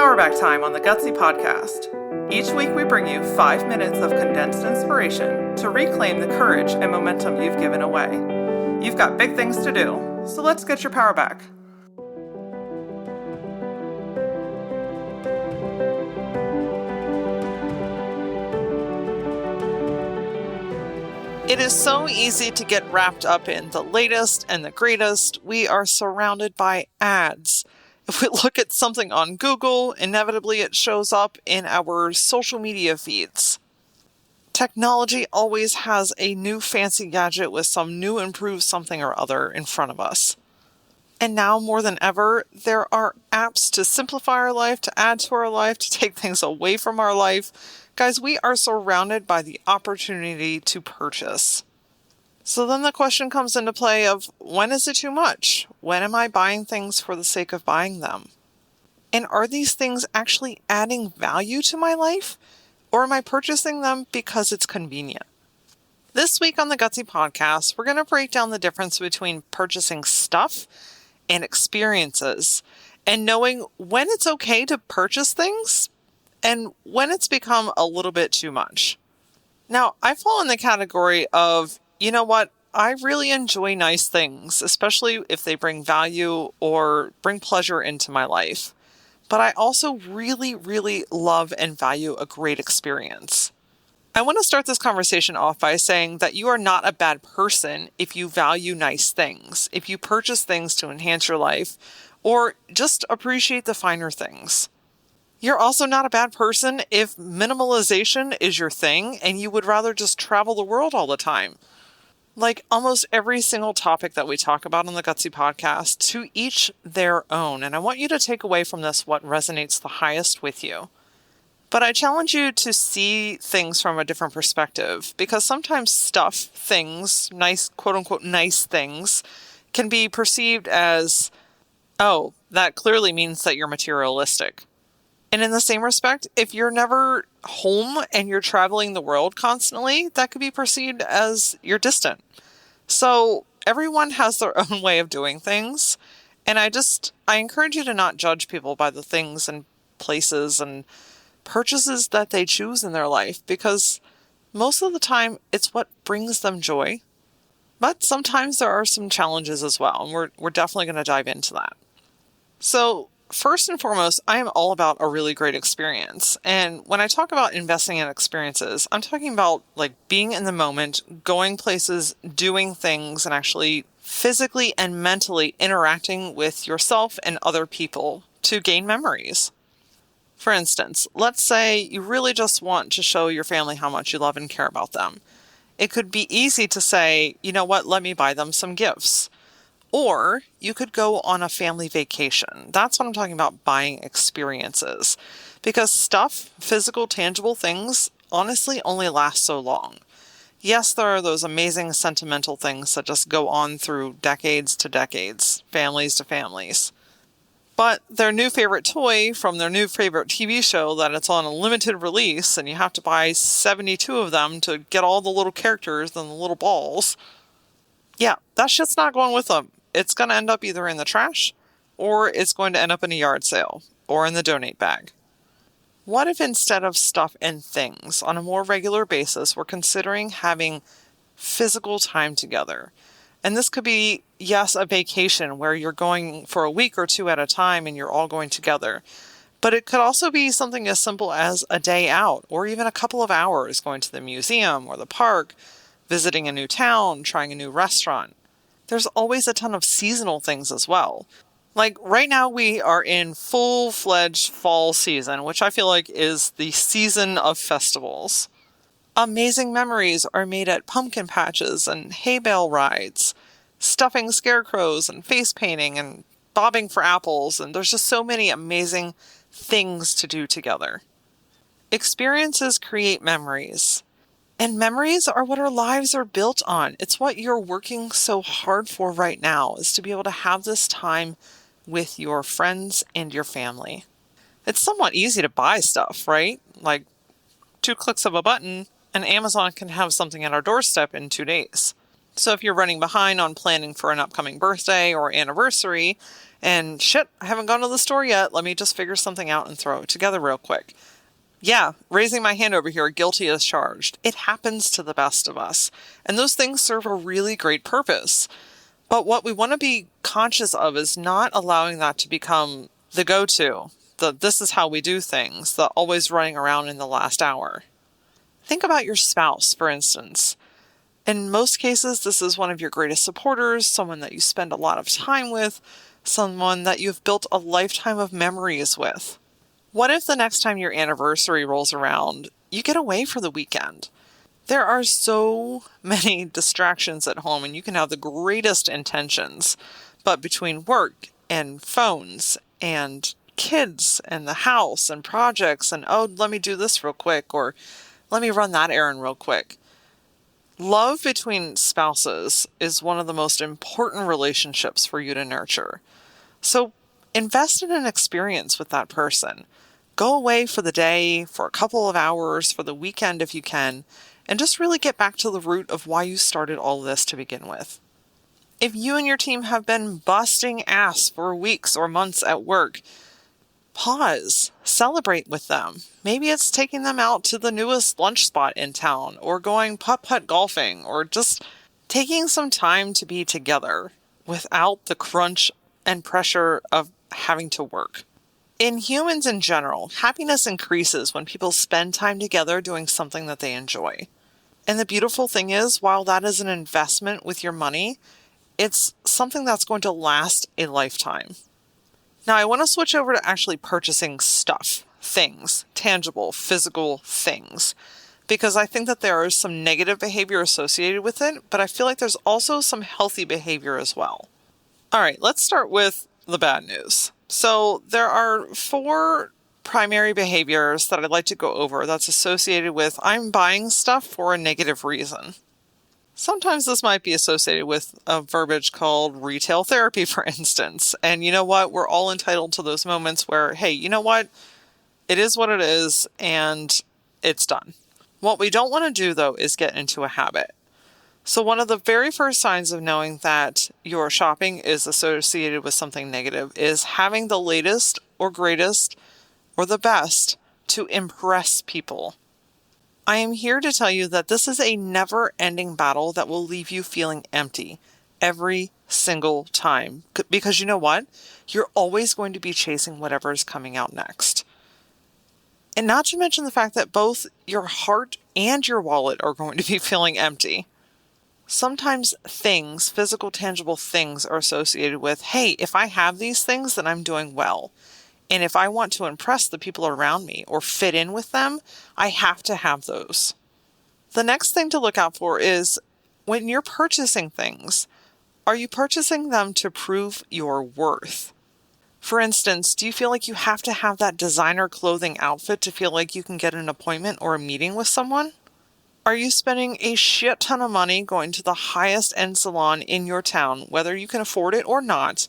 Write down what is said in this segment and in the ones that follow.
Power Back time on the Gutsy Podcast. Each week we bring you 5 minutes of condensed inspiration to reclaim the courage and momentum you've given away. You've got big things to do, so let's get your power back. It is so easy to get wrapped up in the latest and the greatest. We are surrounded by ads. If we look at something on Google, inevitably it shows up in our social media feeds. Technology always has a new fancy gadget with some new improved something or other in front of us. And now more than ever, there are apps to simplify our life, to add to our life, to take things away from our life. Guys, we are surrounded by the opportunity to purchase. So then the question comes into play of, when is it too much? When am I buying things for the sake of buying them? And are these things actually adding value to my life? Or am I purchasing them because it's convenient? This week on the Gutsy Podcast, we're going to break down the difference between purchasing stuff and experiences, and knowing when it's okay to purchase things and when it's become a little bit too much. Now, I fall in the category of, you know what? I really enjoy nice things, especially if they bring value or bring pleasure into my life. But I also really, really love and value a great experience. I want to start this conversation off by saying that you are not a bad person if you value nice things, if you purchase things to enhance your life, or just appreciate the finer things. You're also not a bad person if minimalization is your thing and you would rather just travel the world all the time. Like almost every single topic that we talk about on the Gutsy Podcast, to each their own. And I want you to take away from this what resonates the highest with you. But I challenge you to see things from a different perspective, because sometimes stuff, things, nice, quote unquote, nice things can be perceived as, oh, that clearly means that you're materialistic. And in the same respect, if you're never home and you're traveling the world constantly, that could be perceived as you're distant. So everyone has their own way of doing things. And I encourage you to not judge people by the things and places and purchases that they choose in their life, because most of the time it's what brings them joy. But sometimes there are some challenges as well. And we're definitely going to dive into that. So first and foremost, I am all about a really great experience. And when I talk about investing in experiences, I'm talking about like being in the moment, going places, doing things, and actually physically and mentally interacting with yourself and other people to gain memories. For instance, let's say you really just want to show your family how much you love and care about them. It could be easy to say, you know what, let me buy them some gifts. Or you could go on a family vacation. That's what I'm talking about, buying experiences. Because stuff, physical, tangible things, honestly only last so long. Yes, there are those amazing sentimental things that just go on through decades to decades, families to families. But their new favorite toy from their new favorite TV show that it's on a limited release and you have to buy 72 of them to get all the little characters and the little balls. Yeah, that shit's not going with them. It's going to end up either in the trash, or it's going to end up in a yard sale, or in the donate bag. What if instead of stuff and things, on a more regular basis, we're considering having physical time together? And this could be, yes, a vacation where you're going for a week or two at a time and you're all going together. But it could also be something as simple as a day out, or even a couple of hours going to the museum or the park, visiting a new town, trying a new restaurant. There's always a ton of seasonal things as well. Like right now we are in full-fledged fall season, which I feel like is the season of festivals. Amazing memories are made at pumpkin patches and hay bale rides, stuffing scarecrows and face painting and bobbing for apples, and there's just so many amazing things to do together. Experiences create memories. And memories are what our lives are built on. It's what you're working so hard for right now, is to be able to have this time with your friends and your family. It's somewhat easy to buy stuff, right? Like 2 clicks of a button and Amazon can have something at our doorstep in 2 days. So if you're running behind on planning for an upcoming birthday or anniversary And shit, I haven't gone to the store yet. Let me just figure something out and throw it together real quick. Yeah, raising my hand over here, guilty as charged. It happens to the best of us. And those things serve a really great purpose. But what we want to be conscious of is not allowing that to become the go-to. This is how we do things, the always running around in the last hour. Think about your spouse, for instance. In most cases, this is one of your greatest supporters, someone that you spend a lot of time with, someone that you've built a lifetime of memories with. What if the next time your anniversary rolls around, you get away for the weekend? There are so many distractions at home, and you can have the greatest intentions, but between work and phones and kids and the house and projects and, oh, let me do this real quick, or let me run that errand real quick. Love between spouses is one of the most important relationships for you to nurture. So invest in an experience with that person. Go away for the day, for a couple of hours, for the weekend if you can, and just really get back to the root of why you started all this to begin with. If you and your team have been busting ass for weeks or months at work, pause, celebrate with them. Maybe it's taking them out to the newest lunch spot in town, or going putt-putt golfing, or just taking some time to be together without the crunch and pressure of having to work. In humans in general, happiness increases when people spend time together doing something that they enjoy. And the beautiful thing is, while that is an investment with your money, it's something that's going to last a lifetime. Now, I want to switch over to actually purchasing stuff, things, tangible, physical things, because I think that there is some negative behavior associated with it, but I feel like there's also some healthy behavior as well. All right, let's start with the bad news. So there are 4 primary behaviors that I'd like to go over that's associated with I'm buying stuff for a negative reason. Sometimes this might be associated with a verbiage called retail therapy, for instance. And you know what? We're all entitled to those moments where, hey, you know what? It is what it is, and it's done. What we don't want to do, though, is get into a habit. So one of the very first signs of knowing that your shopping is associated with something negative is having the latest or greatest or the best to impress people. I am here to tell you that this is a never-ending battle that will leave you feeling empty every single time. Because you know what? You're always going to be chasing whatever is coming out next. And not to mention the fact that both your heart and your wallet are going to be feeling empty. Sometimes things, physical, tangible things, are associated with, hey, if I have these things, then I'm doing well. And if I want to impress the people around me or fit in with them, I have to have those. The next thing to look out for is when you're purchasing things, are you purchasing them to prove your worth? For instance, do you feel like you have to have that designer clothing outfit to feel like you can get an appointment or a meeting with someone? Are you spending a shit ton of money going to the highest end salon in your town, whether you can afford it or not,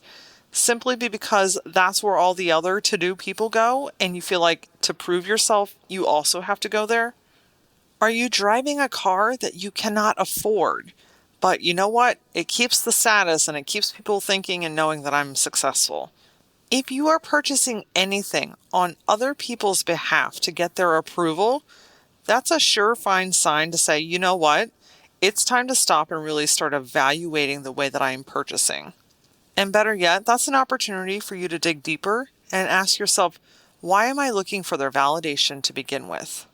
simply because that's where all the other to-do people go, and you feel like to prove yourself, you also have to go there? Are you driving a car that you cannot afford, but you know what? It keeps the status and it keeps people thinking and knowing that I'm successful. If you are purchasing anything on other people's behalf to get their approval, that's a surefire sign to say, you know what? It's time to stop and really start evaluating the way that I am purchasing. And better yet, that's an opportunity for you to dig deeper and ask yourself, why am I looking for their validation to begin with?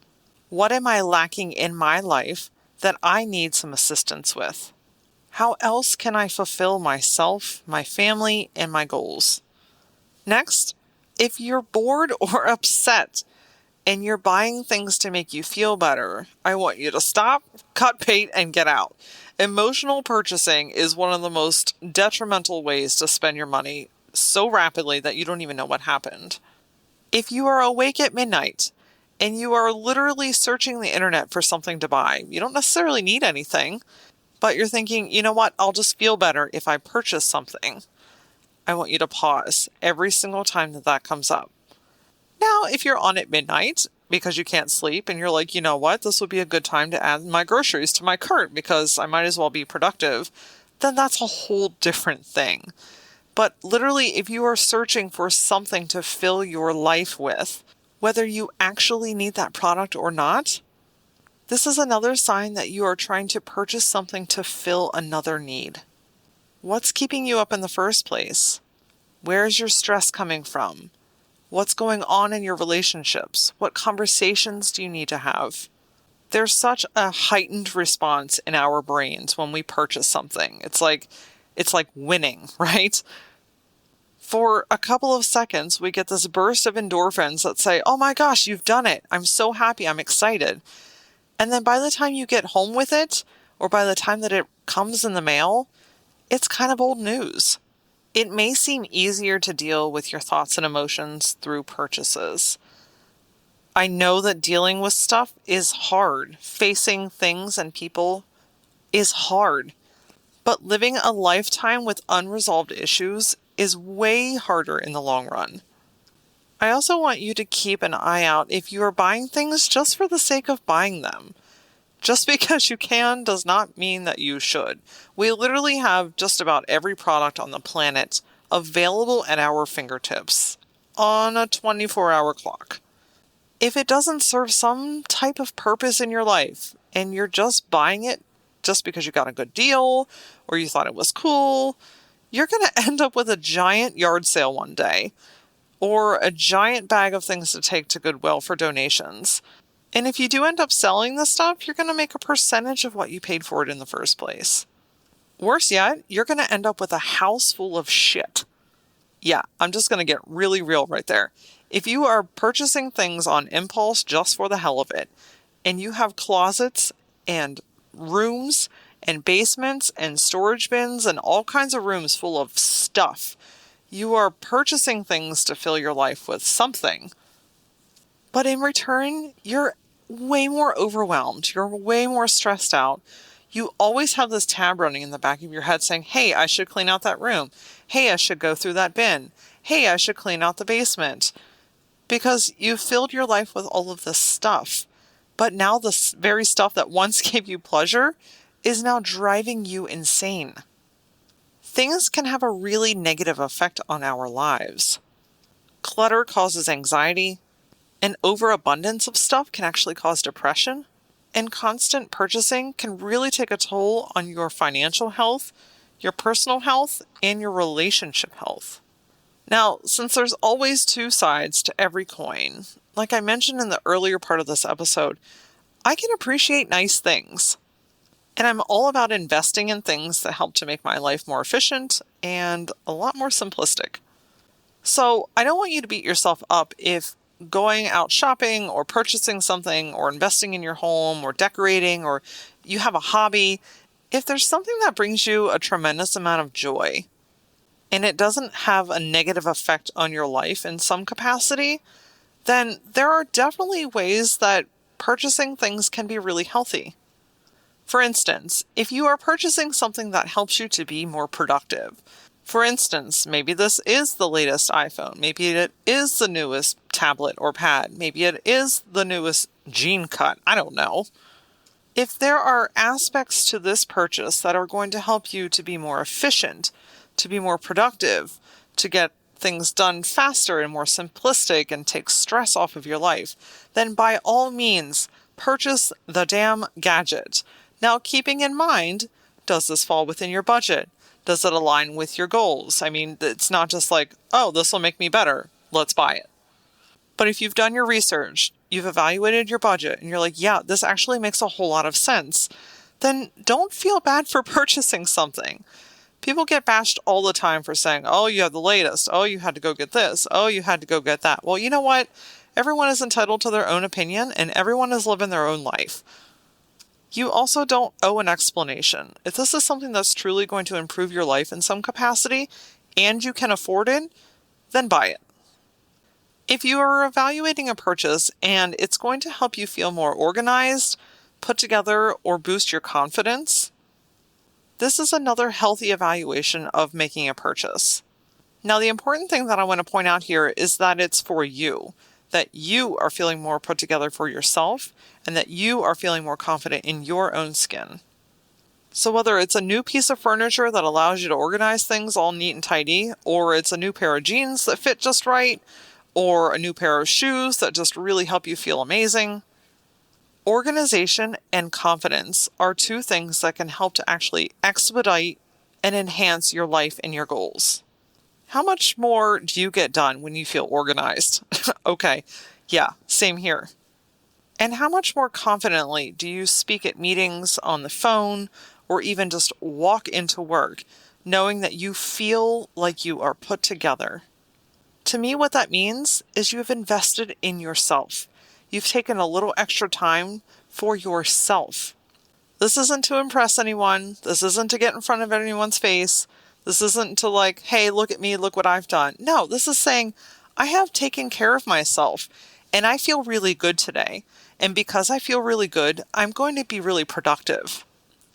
What am I lacking in my life that I need some assistance with? How else can I fulfill myself, my family, and my goals? Next, if you're bored or upset and you're buying things to make you feel better, I want you to stop, cut bait, and get out. Emotional purchasing is one of the most detrimental ways to spend your money so rapidly that you don't even know what happened. If you are awake at midnight and you are literally searching the internet for something to buy, you don't necessarily need anything, but you're thinking, you know what, I'll just feel better if I purchase something. I want you to pause every single time that comes up. Now, if you're on at midnight because you can't sleep and you're like, you know what, this would be a good time to add my groceries to my cart because I might as well be productive, then that's a whole different thing. But literally, if you are searching for something to fill your life with, whether you actually need that product or not, this is another sign that you are trying to purchase something to fill another need. What's keeping you up in the first place? Where's your stress coming from? What's going on in your relationships? What conversations do you need to have? There's such a heightened response in our brains when we purchase something. It's like winning, right? For a couple of seconds, we get this burst of endorphins that say, oh my gosh, you've done it. I'm so happy. I'm excited. And then by the time you get home with it, or by the time that it comes in the mail, it's kind of old news. It may seem easier to deal with your thoughts and emotions through purchases. I know that dealing with stuff is hard. Facing things and people is hard. But living a lifetime with unresolved issues is way harder in the long run. I also want you to keep an eye out if you are buying things just for the sake of buying them. Just because you can does not mean that you should. We literally have just about every product on the planet available at our fingertips on a 24-hour clock. If it doesn't serve some type of purpose in your life and you're just buying it just because you got a good deal or you thought it was cool, you're going to end up with a giant yard sale one day or a giant bag of things to take to Goodwill for donations. And if you do end up selling this stuff, you're going to make a percentage of what you paid for it in the first place. Worse yet, you're going to end up with a house full of shit. Yeah, I'm just going to get really real right there. If you are purchasing things on impulse just for the hell of it, and you have closets and rooms and basements and storage bins and all kinds of rooms full of stuff, you are purchasing things to fill your life with something. But in return, you're way more overwhelmed. You're way more stressed out. You always have this tab running in the back of your head saying, hey, I should clean out that room. Hey, I should go through that bin. Hey, I should clean out the basement. Because you've filled your life with all of this stuff. But now the very stuff that once gave you pleasure is now driving you insane. Things can have a really negative effect on our lives. Clutter causes anxiety. An overabundance of stuff can actually cause depression. And constant purchasing can really take a toll on your financial health, your personal health, and your relationship health. Now, since there's always two sides to every coin, like I mentioned in the earlier part of this episode, I can appreciate nice things. And I'm all about investing in things that help to make my life more efficient and a lot more simplistic. So I don't want you to beat yourself up if going out shopping or purchasing something or investing in your home or decorating or you have a hobby, if there's something that brings you a tremendous amount of joy and it doesn't have a negative effect on your life in some capacity, then there are definitely ways that purchasing things can be really healthy. For instance, if you are purchasing something that helps you to be more productive, for instance, maybe this is the latest iPhone, maybe it is the newest tablet or pad, maybe it is the newest jean cut, I don't know. If there are aspects to this purchase that are going to help you to be more efficient, to be more productive, to get things done faster and more simplistic and take stress off of your life, then by all means, purchase the damn gadget. Now, keeping in mind, does this fall within your budget? Does it align with your goals? I mean, it's not just like, oh, this will make me better, let's buy it. But if you've done your research, you've evaluated your budget, and you're like, yeah, this actually makes a whole lot of sense, then don't feel bad for purchasing something. People get bashed all the time for saying, oh, you have the latest. Oh, you had to go get this. Oh, you had to go get that. Well, you know what? Everyone is entitled to their own opinion, and everyone is living their own life. You also don't owe an explanation. If this is something that's truly going to improve your life in some capacity, and you can afford it, then buy it. If you are evaluating a purchase and it's going to help you feel more organized, put together, or boost your confidence, this is another healthy evaluation of making a purchase. Now, the important thing that I want to point out here is that it's for you, that you are feeling more put together for yourself, and that you are feeling more confident in your own skin. So whether it's a new piece of furniture that allows you to organize things all neat and tidy, or it's a new pair of jeans that fit just right, or a new pair of shoes that just really help you feel amazing, organization and confidence are two things that can help to actually expedite and enhance your life and your goals. How much more do you get done when you feel organized? Okay, yeah, same here. And how much more confidently do you speak at meetings, on the phone, or even just walk into work, knowing that you feel like you are put together? To me, what that means is you have invested in yourself. You've taken a little extra time for yourself. This isn't to impress anyone. This isn't to get in front of anyone's face. This isn't to like, hey, look at me, look what I've done. No, this is saying, I have taken care of myself and I feel really good today. And because I feel really good, I'm going to be really productive.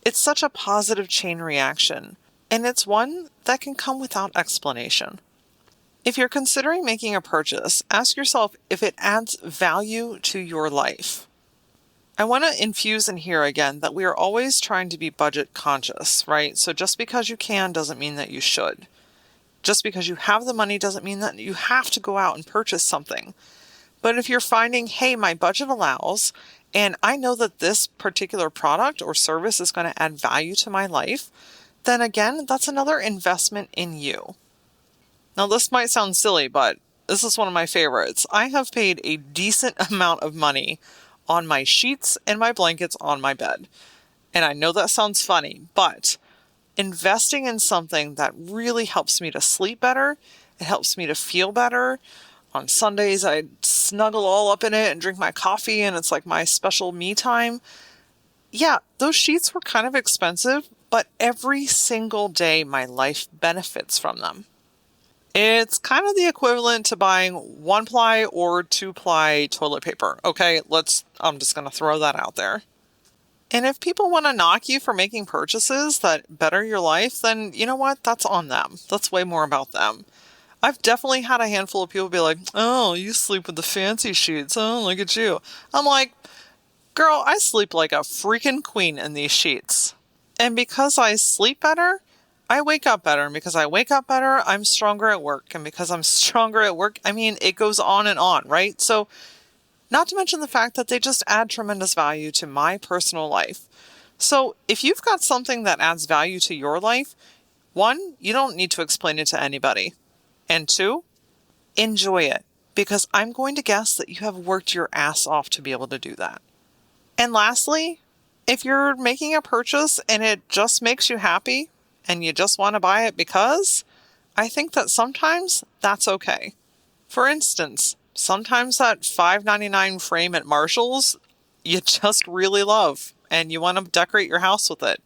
It's such a positive chain reaction, and it's one that can come without explanation. If you're considering making a purchase, ask yourself if it adds value to your life. I want to infuse in here again that we are always trying to be budget conscious, right? So just because you can doesn't mean that you should. Just because you have the money doesn't mean that you have to go out and purchase something. But if you're finding, hey, my budget allows, and I know that this particular product or service is going to add value to my life, then again, that's another investment in you. Now, this might sound silly, but this is one of my favorites. I have paid a decent amount of money on my sheets and my blankets on my bed. And I know that sounds funny, but investing in something that really helps me to sleep better, it helps me to feel better. On Sundays, I snuggle all up in it and drink my coffee, and it's like my special me time. Yeah, those sheets were kind of expensive, but every single day my life benefits from them. It's kind of the equivalent to buying 1-ply or 2-ply toilet paper. Okay, I'm just going to throw that out there. And if people want to knock you for making purchases that better your life, then you know what? That's on them. That's way more about them. I've definitely had a handful of people be like, oh, you sleep with the fancy sheets. Oh, look at you. I'm like, girl, I sleep like a freaking queen in these sheets. And because I sleep better, I wake up better. And because I wake up better, I'm stronger at work. And because I'm stronger at work, it goes on and on, right? So not to mention the fact that they just add tremendous value to my personal life. So if you've got something that adds value to your life, 1, you don't need to explain it to anybody. And 2, enjoy it, because I'm going to guess that you have worked your ass off to be able to do that. And lastly, if you're making a purchase and it just makes you happy and you just want to buy it because, I think that sometimes that's okay. For instance, sometimes that $5.99 frame at Marshall's you just really love and you want to decorate your house with it.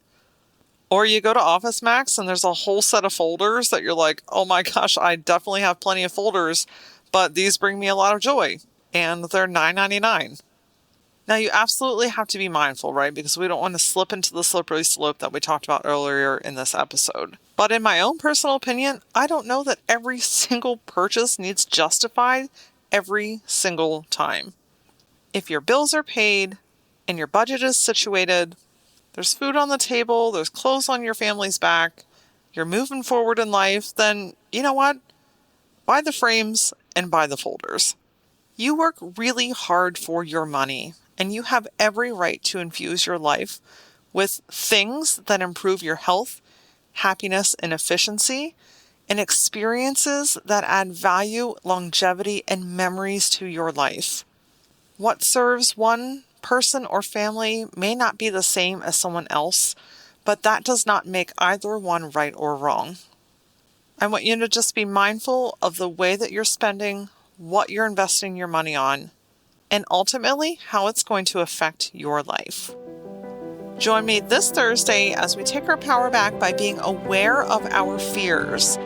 Or you go to Office Max and there's a whole set of folders that you're like, oh my gosh, I definitely have plenty of folders, but these bring me a lot of joy. And they're $9.99. Now you absolutely have to be mindful, right? Because we don't want to slip into the slippery slope that we talked about earlier in this episode. But in my own personal opinion, I don't know that every single purchase needs justified every single time. If your bills are paid and your budget is situated, there's food on the table, there's clothes on your family's back, you're moving forward in life, then you know what? Buy the frames and buy the folders. You work really hard for your money, and you have every right to infuse your life with things that improve your health, happiness, and efficiency, and experiences that add value, longevity, and memories to your life. What serves one person or family may not be the same as someone else, but that does not make either one right or wrong. I want you to just be mindful of the way that you're spending, what you're investing your money on, and ultimately how it's going to affect your life. Join me this Thursday as we take our power back by being aware of our fears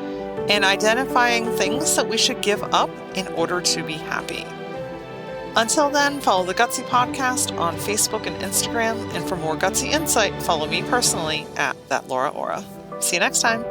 and identifying things that we should give up in order to be happy. Until then, follow the Gutsy Podcast on Facebook and Instagram, and for more Gutsy insight, follow me personally at @ThatLauraOra. See you next time.